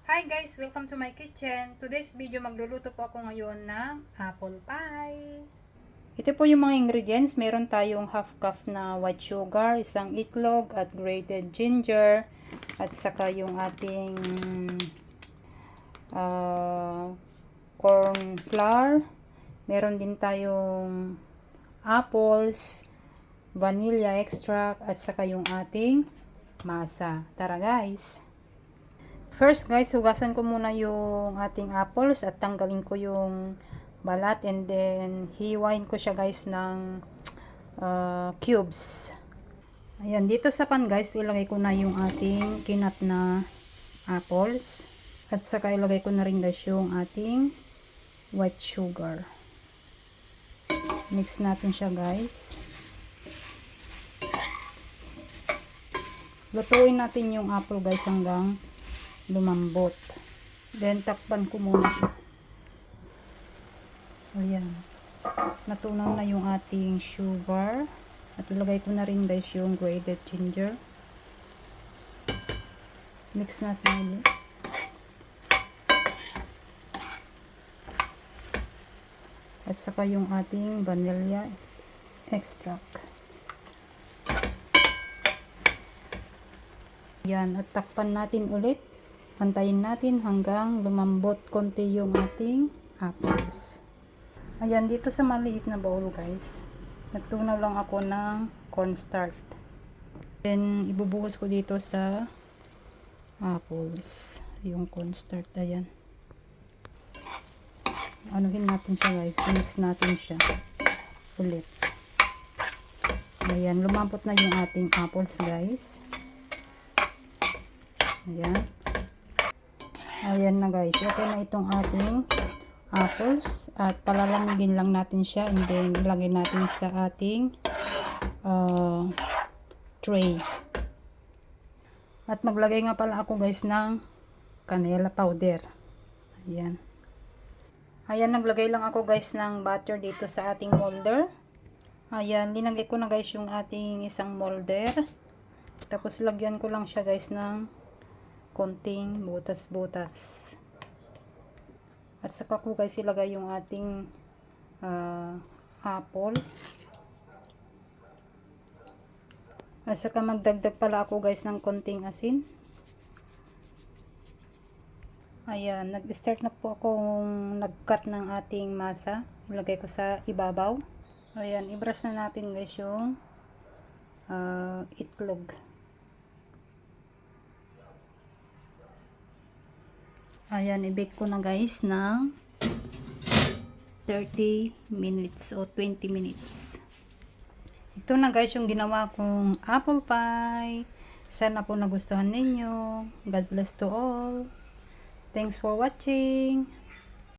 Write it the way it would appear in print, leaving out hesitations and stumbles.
Hi guys! Welcome to my kitchen. Today's video magluluto po ako ngayon ng apple pie. Ito po yung mga ingredients. Meron tayong half cup na white sugar, isang itlog at grated ginger at saka yung ating corn flour. Meron din tayong apples, vanilla extract at saka yung ating masa. Tara guys! First guys, hugasan ko muna yung ating apples at tanggalin ko yung balat and then hiwain ko siya guys ng cubes. Ayan, dito sa pan guys, ilagay ko na yung ating kinat na apples at saka ilagay ko na rin guys yung ating white sugar. Mix natin siya guys. Lutuin natin yung apple guys hanggang lumambot. Then takpan ko muna siya. Ayan. Natunaw na yung ating sugar. At ilagay ko na rin guys yung grated ginger. Mix natin ulit. At saka yung ating vanilla extract. Ayan. At takpan natin ulit. Antayin natin hanggang lumambot konti yung ating apples. Ayan, dito sa maliit na bowl guys, nagtunaw lang ako ng cornstarch. Then, ibubuhos ko dito sa apples. Yung cornstarch, ayan. Anuhin natin siya guys. Mix natin siya ulit. Ayan, lumambot na yung ating apples guys. Ayan. Ayan na guys, okay na itong ating apples at palalamigin lang natin siya and then ilagay natin sa ating tray. At maglagay nga pala ako guys ng canela powder. Ayan. Ayan, naglagay lang ako guys ng butter dito sa ating molder. Ayan, linagay ko na guys yung ating isang molder. Tapos lagyan ko lang siya guys ng konting butas-butas. At saka ko guys ilagay yung ating apple. At saka magdagdag pala ako guys ng konting asin. Ayan, nag-start na po akong nag-cut ng ating masa. Ilagay ko sa ibabaw. Ayan, i-brush na natin guys yung itlog. Ayan, i-bake ko na guys ng 30 minutes o 20 minutes. Ito na guys yung ginawa kong apple pie. Sana po nagustuhan ninyo. God bless to all. Thanks for watching.